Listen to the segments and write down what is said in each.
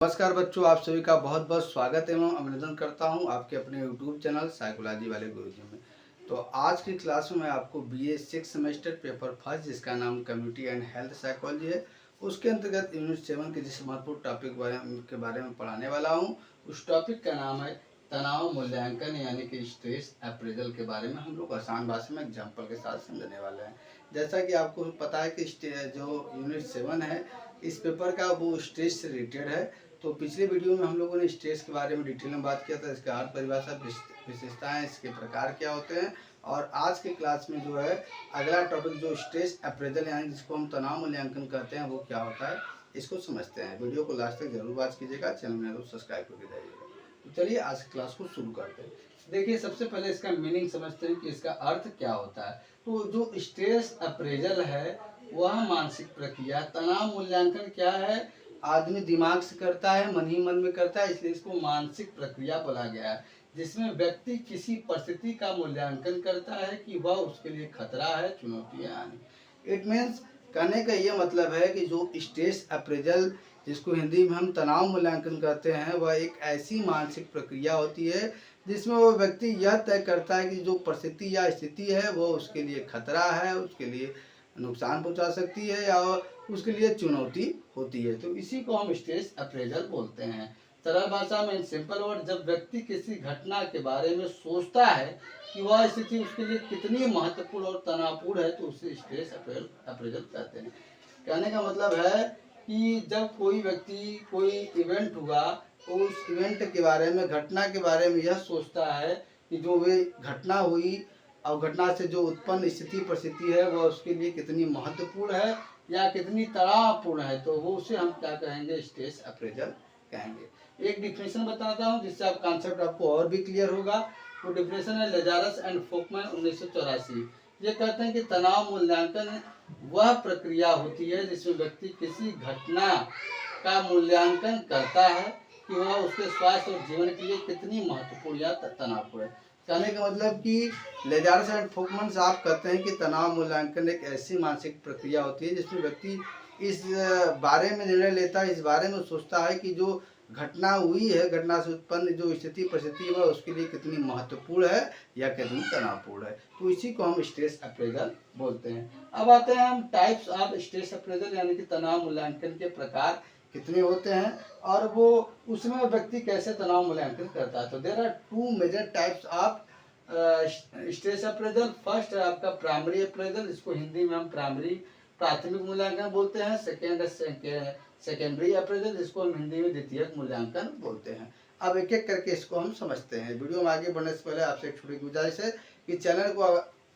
नमस्कार बच्चों, आप सभी का बहुत बहुत स्वागत एवं अभिनंदन करता हूं आपके अपने यूट्यूब चैनल साइकोलॉजी वाले गुरुजी में। तो आज की क्लास में मैं आपको बीए 6 सेमेस्टर पेपर फर्स्ट जिसका नाम कम्युनिटी एंड हेल्थ साइकोलॉजी है, उसके अंतर्गत यूनिट 7 के जिस महत्वपूर्ण टॉपिक के बारे में पढ़ाने वाला हूं। उस टॉपिक का नाम है तनाव मूल्यांकन यानी कि स्ट्रेस अप्रेजल के बारे में हम लोग आसान भाषा में एग्जाम्पल के साथ समझने वाले हैं। जैसा कि आपको पता है कि जो यूनिट 7 है इस पेपर का वो स्ट्रेस से रिलेटेड है। तो पिछले वीडियो में हम लोगों ने स्ट्रेस के बारे में डिटेल में बात किया था, इसका अर्थ, परिभाषा, विशेषताएं, इसके प्रकार क्या होते हैं। और आज के क्लास में जो है अगला टॉपिक जो स्ट्रेस अप्रेजल यानी जिसको हम तनाव मूल्यांकन कहते हैं वो क्या होता है इसको समझते हैं। वीडियो को लास्ट तक जरूर वॉच कीजिएगा, चैनल में जरूर सब्सक्राइब करके जाइएगा। तो चलिए आज की क्लास को शुरू करते हैं। देखिए, सबसे पहले इसका मीनिंग समझते हैं कि इसका अर्थ क्या होता है। तो जो स्ट्रेस अप्रेजल है वह मानसिक प्रक्रिया, तनाव मूल्यांकन क्या है, आदमी दिमाग से करता है, मन ही मन में करता है, इसलिए इसको मानसिक प्रक्रिया बोला गया है, जिसमें व्यक्ति किसी परिस्थिति का मूल्यांकन करता है कि वह उसके लिए खतरा है, चुनौती है। इट मीन्स, कहने का ये मतलब है कि जो स्ट्रेस अप्रेजल जिसको हिंदी में हम तनाव मूल्यांकन कहते हैं वह एक ऐसी मानसिक प्रक्रिया होती है जिसमें वो व्यक्ति यह तय करता है कि जो परिस्थिति या स्थिति है वो उसके लिए खतरा है, उसके लिए नुकसान पहुंचा सकती है या उसके लिए चुनौती होती है। तो इसी को हम स्ट्रेस अप्रेजल बोलते हैं। सरल भाषा में, इन सिंपल वर्ड, जब व्यक्ति किसी घटना के बारे में सोचता है कि वह स्थिति उसके लिए कितनी महत्वपूर्ण और तनावपूर्ण है तो उसे स्ट्रेस अप्रेजल कहते हैं। कहने का मतलब है कि जब कोई व्यक्ति कोई इवेंट हुआ तो उस इवेंट के बारे में, घटना के बारे में यह सोचता है कि जो वे घटना हुई और घटना से जो उत्पन्न स्थिति परिस्थिति है वह उसके लिए कितनी महत्वपूर्ण है या कितनी तनावपूर्ण है, तो वो उसे हम क्या कहेंगे, स्ट्रेस अप्रेजल कहेंगे। एक डिफिनेशन बताता हूँ जिससे आप कॉन्सेप्ट आपको और भी क्लियर होगा। वो डिफिनेशन है लेजारस एंड फोकमैन 1984। ये कहते हैं कि तनाव मूल्यांकन वह प्रक्रिया होती है जिसमें व्यक्ति किसी घटना का मूल्यांकन करता है कि वह उसके स्वास्थ्य और जीवन के लिए कितनी महत्वपूर्ण या तनावपूर्ण है। कहने का मतलब कि लेजारस एंड फोकमैन साहब कहते हैं कि तनाव मूल्यांकन एक ऐसी मानसिक प्रक्रिया होती है जिसमें व्यक्ति इस बारे में निर्णय लेता है, इस बारे में सोचता है कि जो घटना हुई है, घटना से उत्पन्न जो स्थिति परिस्थिति है उसके लिए कितनी महत्वपूर्ण है या कितनी तनावपूर्ण है। तो इसी को हम स्ट्रेस अप्रेजल बोलते हैं। अब आते हैं हम टाइप्स ऑफ स्ट्रेस अप्रेजल यानी कि तनाव मूल्यांकन के प्रकार कितने होते हैं और वो उसमें व्यक्ति कैसे तनाव मूल्यांकन करता है। तो there are two major types of stress appraisal. First है आपका प्राइमरी अप्रेजल, इसको हिंदी में हम प्राथमिक मूल्यांकन बोलते हैं। सेकेंडरी अप्रेजल, जिसको हम हिंदी में द्वितीयक मूल्यांकन बोलते हैं। अब एक एक करके इसको हम समझते हैं। वीडियो में आगे बढ़ने से पहले आपसे एक छोटी गुजारिश है कि चैनल को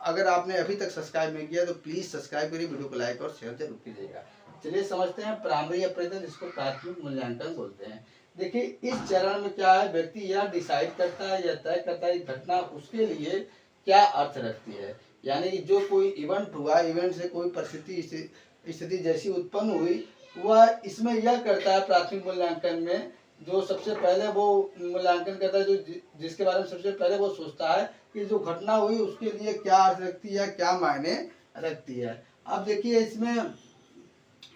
अगर आपने अभी तक सब्सक्राइब नहीं किया तो प्लीज सब्सक्राइब करिए, वीडियो को लाइक और शेयर जरूर कीजिएगा। चलिए समझते हैं प्राइमरी अप्रेजल, जिसको प्राथमिक मूल्यांकन बोलते हैं। देखिए, इस चरण में क्या है, व्यक्ति यह डिसाइड करता है या तय करता है घटना उसके लिए क्या अर्थ रखती है। यानी कि जो कोई इवेंट हुआ, इवेंट से कोई परिस्थिति स्थिति जैसी उत्पन्न हुई, वह इसमें यह करता है प्राथमिक मूल्यांकन में, जो सबसे पहले वो मूल्यांकन करता है, जो जिसके बारे में सबसे पहले वो सोचता है कि जो घटना हुई उसके लिए क्या अर्थ रखती है, क्या मायने रखती है। अब देखिए, इसमें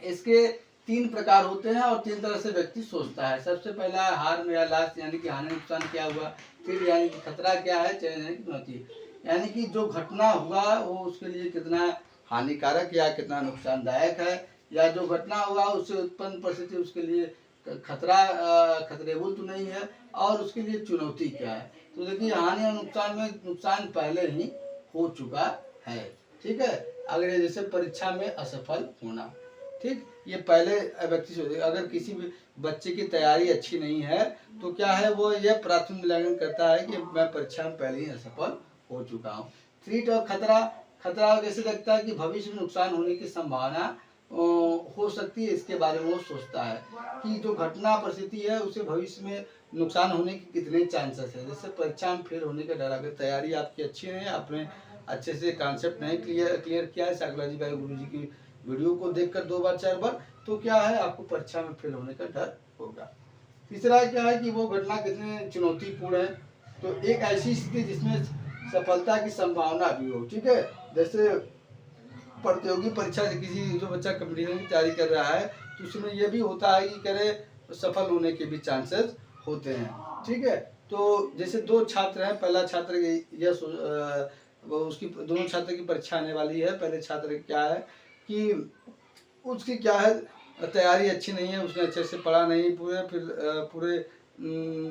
इसके तीन प्रकार होते हैं और तीन तरह से व्यक्ति सोचता है। सबसे पहला है हार्म या लॉस, यानी कि हानि नुकसान क्या हुआ। फिर यानी कि खतरा क्या है, चैलेंज यानी कि चुनौती, यानी कि जो घटना हुआ वो उसके लिए कितना हानिकारक या कितना नुकसानदायक है, या जो घटना हुआ उससे उत्पन्न परिस्थिति उसके लिए खतरेबुल तो नहीं है, और उसके लिए चुनौती क्या है। तो देखिए, हानि और नुकसान में नुकसान पहले ही हो चुका है, ठीक है। अगर जैसे परीक्षा में असफल होना, ठीक, ये पहले व्यक्ति सोचे। अगर किसी भी बच्चे की तैयारी अच्छी नहीं है तो क्या है, वो ये प्राथमिक मूल्यांकन करता है कि मैं परीक्षा में पहले ही असफल हो चुका हूँ। थ्रेट और खतरा, खतरा कैसे लगता है कि भविष्य में नुकसान होने की संभावना हो सकती है, इसके बारे में वो सोचता है कि जो घटना परिस्थिति है उसे भविष्य में नुकसान होने के कितने चांसेस है। जैसे परीक्षा में फेल होने का डर, अगर तैयारी आपकी अच्छी नहीं है, आपने अच्छे से कॉन्सेप्ट नहीं क्लियर किया है साइकोलॉजी वाले गुरुजी की वीडियो को देखकर 2 बार 4 बार, तो क्या है, आपको परीक्षा में फेल होने का डर होगा। तीसरा क्या है कि वो घटना कितनी चुनौतीपूर्ण है, तो एक ऐसी स्थिति जिसमें सफलता की संभावना भी हो, ठीक है। जैसे प्रतियोगी परीक्षा से किसी जो बच्चा कंपटीशन की तैयारी कर रहा है तो उसमें यह भी होता है कि करे सफल होने के भी चांसेस होते हैं। ठीक है, तो जैसे दो छात्र हैं, पहला छात्र वो उसकी दोनों छात्र की परीक्षा आने वाली है। पहले छात्र क्या है कि उसकी क्या है तैयारी अच्छी नहीं है, उसने अच्छे से पढ़ा नहीं पूरे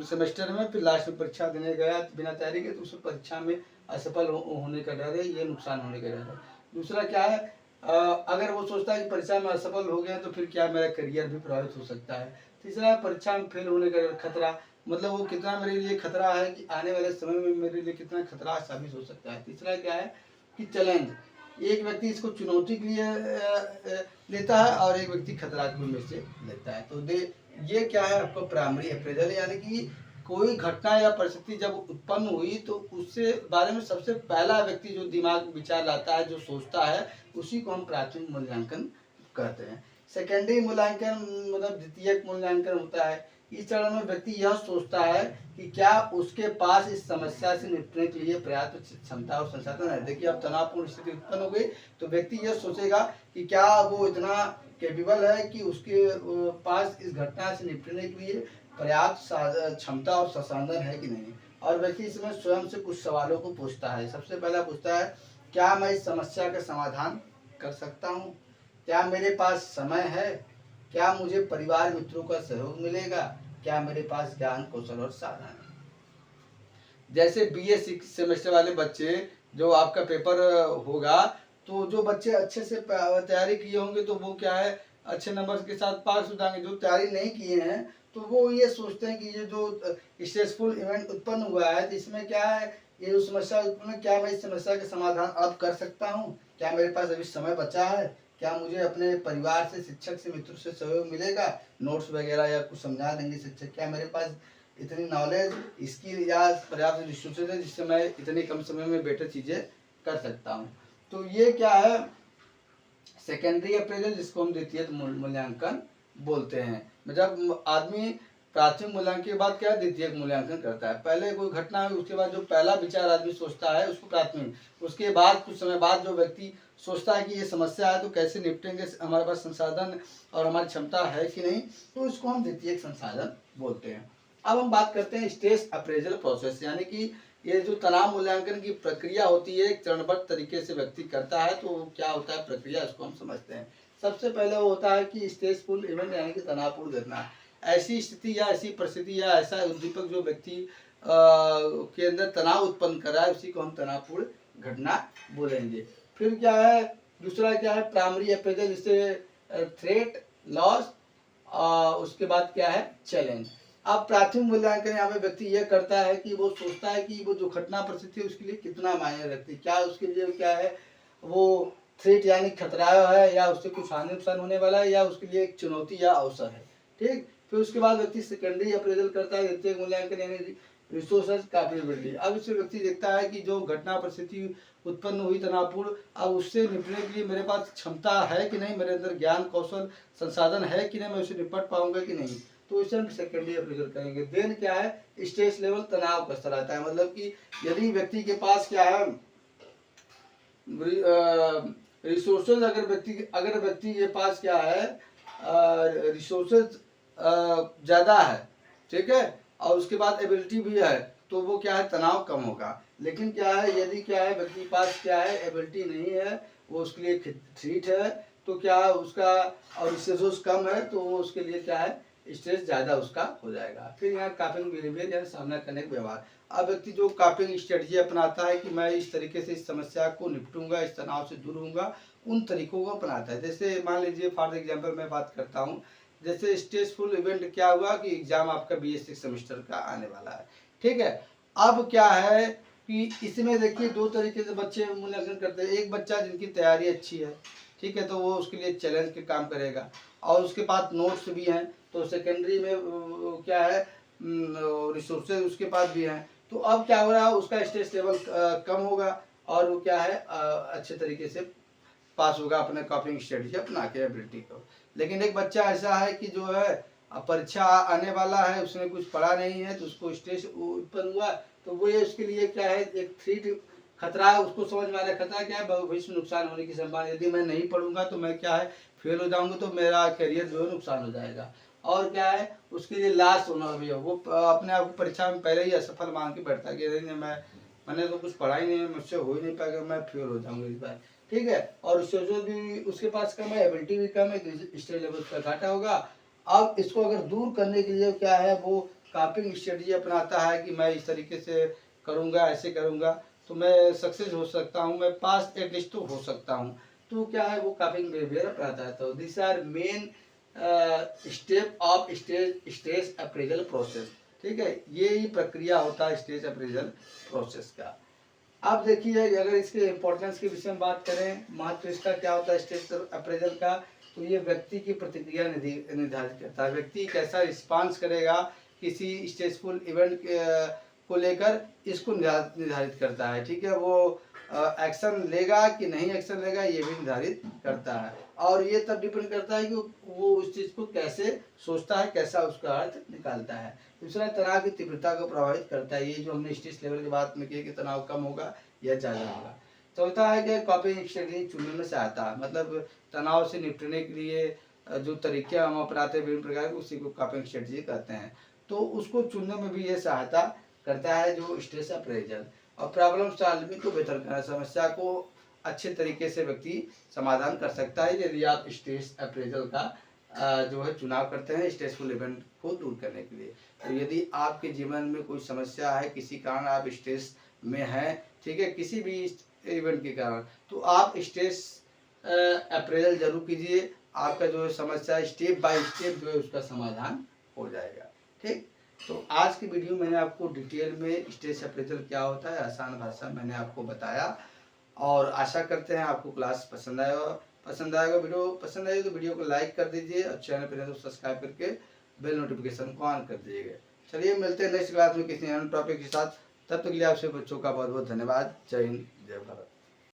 सेमेस्टर में, फिर लास्ट में परीक्षा देने गया बिना तैयारी के, तो उसे परीक्षा में असफल होने का डर है, ये नुकसान होने का डर है। दूसरा क्या है, अगर वो सोचता है कि परीक्षा में असफल हो गया तो फिर क्या मेरा करियर भी प्रभावित हो सकता है। तीसरा, परीक्षा में फेल होने का खतरा, मतलब वो कितना मेरे लिए खतरा है कि आने वाले समय में मेरे लिए कितना खतरा साबित हो सकता है। तीसरा क्या है कि चैलेंज, एक व्यक्ति इसको चुनौती के लिए लेता है और एक व्यक्ति खतरा के में से लेता है। तो ये क्या है आपको प्राइमरी अप्रेजल, यानी कि कोई घटना या परिस्थिति जब उत्पन्न हुई तो उससे बारे में सबसे पहला व्यक्ति जो दिमाग विचार लाता है, जो सोचता है, उसी को हम प्राथमिक मूल्यांकन कहते हैं। सेकेंडरी मूल्यांकन मतलब द्वितीयक मूल्यांकन होता है। इस चरण में व्यक्ति यह सोचता है कि क्या उसके पास इस समस्या से निपटने के लिए पर्याप्त क्षमता और संसाधन है। देखिए, अब तनावपूर्ण स्थिति उत्पन्न हो गई तो व्यक्ति यह सोचेगा कि क्या वो इतना कैपेबल है कि उसके पास इस घटना से निपटने के लिए पर्याप्त क्षमता और संसाधन है कि नहीं। और व्यक्ति इसमें स्वयं से कुछ सवालों को पूछता है। सबसे पहला पूछता है, क्या मैं इस समस्या का समाधान कर सकता हूँ? क्या मेरे पास समय है? क्या मुझे परिवार मित्रों का सहयोग मिलेगा? क्या मेरे पास ज्ञान कौशल और साधन है? जैसे बीए सेमेस्टर वाले बच्चे, जो आपका पेपर होगा, तो जो बच्चे अच्छे से तैयारी किए होंगे तो वो क्या है अच्छे नंबर के साथ पास हो जाएंगे। जो तैयारी नहीं किए हैं तो वो ये सोचते हैं कि ये जो स्ट्रेसफुल इवेंट उत्पन्न हुआ है तो इसमें क्या है, ये जो समस्या उत्पन्न, क्या मैं इस समस्या का समाधान अब कर सकता हूँ? क्या मेरे पास अभी समय बचा है? क्या मुझे अपने परिवार से, शिक्षक से, मित्रों से सहयोग मिलेगा? नोट्स वगैरह या कुछ समझा देंगे शिक्षक? क्या मेरे पास इतनी नॉलेज, स्किल या पर्याप्त रिसोर्सेज है जिससे मैं इतने कम समय में बेटर चीज़ें कर सकता हूँ? तो ये क्या है सेकेंडरी अप्रेजल, जिसको हम द्वितीयक मूल्यांकन बोलते हैं। जब आदमी प्राथमिक मूल्यांकन के बाद क्या द्वितीयक मूल्यांकन करता है। पहले कोई घटना हुई, उसके बाद जो पहला विचार आदमी सोचता है उसको प्राथमिक, उसके बाद कुछ समय बाद जो व्यक्ति सोचता है कि ये समस्या है तो कैसे निपटेंगे, हमारे पास संसाधन और हमारी क्षमता है कि नहीं, तो इसको हम द्वितीयक संसाधन बोलते हैं। अब हम बात करते हैं स्ट्रेस अप्रेजल प्रोसेस, यानी कि ये जो तनाव मूल्यांकन की प्रक्रिया होती है, एक चरणबद्ध तरीके से व्यक्ति करता है। तो क्या होता है प्रक्रिया, इसको हम समझते हैं। सबसे पहले वो होता है कि स्ट्रेसफुल इवेंट, यानी कि तनावपूर्ण घटना, ऐसी स्थिति या ऐसी परिस्थिति या ऐसा उद्दीपक जो व्यक्ति के अंदर तनाव उत्पन्न कर रहा है, उसी को हम तनावपूर्ण घटना बोलेंगे। फिर क्या है, दूसरा क्या है प्राइमरी अप्रेजल, जिससे थ्रेट, लॉस, उसके बाद क्या है चैलेंज। अब प्राथमिक मूल्यांकन यहाँ पे व्यक्ति यह करता है कि वो सोचता है कि वो जो घटना परिस्थिति है उसके लिए कितना मायने रखती है, क्या उसके लिए क्या है वो थ्रेट यानी खतरा है, या उससे कुछ हानि नुकसान होने वाला है, या उसके लिए एक चुनौती या अवसर है। ठीक, फिर उसके बाद व्यक्ति सेकेंडरी अप्रेजल करता है, द्वितीयक मूल्यांकन यानी रिसोर्सेज कैपेबिलिटी। अब इससे व्यक्ति देखता है कि जो घटना परिस्थिति उत्पन्न हुई तनावपूर्ण, अब उससे निपटने के लिए मेरे पास क्षमता है कि नहीं, मेरे अंदर ज्ञान कौशल संसाधन है कि नहीं, मैं उससे निपट पाऊंगा कि नहीं, तो इसे हम सेकेंडरी अप्रेजल करेंगे। देन क्या है स्ट्रेस लेवल, तनाव का स्तर आता है। मतलब कि यदि व्यक्ति के पास क्या है रिसोर्सेज, अगर व्यक्ति के पास क्या है रिसोर्सेज ज़्यादा है, ठीक है, और उसके बाद एबिलिटी भी है, तो वो क्या है तनाव कम होगा। लेकिन क्या है यदि क्या है व्यक्ति के पास क्या है एबिलिटी नहीं है, वो उसके लिए थ्रेट है, तो क्या उसका और रिसोर्स कम है तो वो उसके लिए क्या है स्ट्रेस ज़्यादा उसका हो जाएगा। फिर यहाँ कापिंग बिहेवियर यानी सामना करने का व्यवहार। अब व्यक्ति जो कापिंग स्ट्रेटजी अपनाता है कि मैं इस तरीके से इस समस्या को निपटूंगा, इस तनाव से दूर होऊंगा, उन तरीकों को अपनाता है। जैसे मान लीजिए फॉर एग्जांपल मैं बात करता हूँ, जैसे स्ट्रेसफुल इवेंट क्या हुआ कि एग्जाम आपका BS6 सेमेस्टर का आने वाला है, ठीक है। अब क्या है कि इसमें देखिए दो तरीके से बच्चे मूल्यांकन करते हैं। एक बच्चा जिनकी तैयारी अच्छी है, ठीक है, तो वो उसके लिए चैलेंज के काम करेगा और उसके पास नोट्स भी हैं, तो सेकेंडरी में क्या है रिसोर्सेज उसके पास भी हैं, तो अब क्या हो रहा है उसका स्ट्रेस लेवल कम होगा और वो क्या है अच्छे तरीके से पास होगा अपने कॉपिंग स्ट्रेटजी अपना के एबिलिटी को। लेकिन एक बच्चा ऐसा है कि जो है परीक्षा आने वाला है, उसने कुछ पढ़ा नहीं है तो उसको स्ट्रेस उत्पन्न हुआ, तो वो ये उसके लिए क्या है एक थ्रेट खतरा है, उसको समझ में आ रहा है खतरा क्या है भविष्य में नुकसान होने की संभावना, यदि मैं नहीं पढ़ूंगा तो मैं क्या है फेल हो जाऊंगा, तो मेरा करियर जो है नुकसान हो जाएगा। और क्या है उसके लिए लास्ट होना भी है। वो अपने आप को परीक्षा में पहले ही असफल मान के बैठता है कि नहीं मैंने तो कुछ पढ़ा ही नहीं है, मुझसे हो ही नहीं पाएगा, मैं फेल हो जाऊंगा इस बार। ठीक है, और सोचो भी उसके पास कम है, एबिलिटी भी कम है, तो स्टेट लेवल पर घाटा होगा। अब इसको अगर दूर करने के लिए क्या है, वो कॉपिंग स्ट्रेटजी अपनाता है कि मैं इस तरीके से करूँगा, ऐसे करूँगा तो मैं सक्सेस हो सकता हूँ, मैं पास एटलीस्ट तो हो सकता हूँ। तो क्या है वो कॉपिंग बिहेवियर अपनाता है। तो this are main step of stage appraisal process. ठीक है, ये ही प्रक्रिया होता है स्टेज अप्रेजल प्रोसेस का। अब देखिए अगर इसके इम्पोर्टेंस के विषय में बात करें, महत्व इसका क्या होता है स्टेज अप्रेजल का, तो ये व्यक्ति की प्रतिक्रिया निर्धारित करता है। व्यक्ति कैसा रिस्पांस करेगा किसी स्ट्रेसफुल इवेंट को लेकर, इसको निर्धारित करता है। ठीक है, वो एक्शन लेगा कि नहीं एक्शन लेगा ये भी निर्धारित करता है। और ये तब डिपेंड करता है कि वो उस चीज़ को कैसे सोचता है, कैसा उसका अर्थ निकालता है। दूसरा, तनाव की तीव्रता को प्रभावित करता है। ये जो हमने स्ट्रेस लेवल की बात में की कि तनाव कम होगा या ज़्यादा होगा। चौथा है कि कॉपिंग स्ट्रेटजी चुनने में सहायता, मतलब तनाव से निपटने के लिए जो तरीके हम अपनाते हैं विभिन्न प्रकार के, उसी को कॉपिंग स्ट्रेटजी कहते हैं। तो उसको चुनने में भी ये सहायता करता है जो स्ट्रेस अप्रेजल। और प्रॉब्लम सॉल्विंग को बेहतर करना, समस्या को अच्छे तरीके से व्यक्ति समाधान कर सकता है यदि आप स्ट्रेस अप्रेजल का जो है चुनाव करते हैं स्ट्रेसफुल इवेंट को दूर करने के लिए। तो यदि आपके जीवन में कोई समस्या है, किसी कारण आप स्ट्रेस में हैं, ठीक है, किसी भी इवेंट के कारण, तो आप स्ट्रेस अप्रेजल जरूर कीजिए। आपका जो है समस्या स्टेप बाय स्टेप जो है उसका समाधान हो जाएगा। ठीक, तो आज की वीडियो मैंने आपको डिटेल में स्ट्रेस अप्रेजल क्या होता है आसान भाषा में मैंने आपको बताया, और आशा करते हैं आपको क्लास पसंद आएगा। वीडियो पसंद आएगी तो वीडियो को लाइक कर दीजिए और चैनल पर तो सब्सक्राइब करके बेल नोटिफिकेशन को ऑन कर दीजिएगा। चलिए मिलते हैं नेक्स्ट क्लास में किसी अन्य टॉपिक के साथ। तब तक के लिए आपसे बच्चों का बहुत बहुत धन्यवाद। जय हिंद, जय भारत।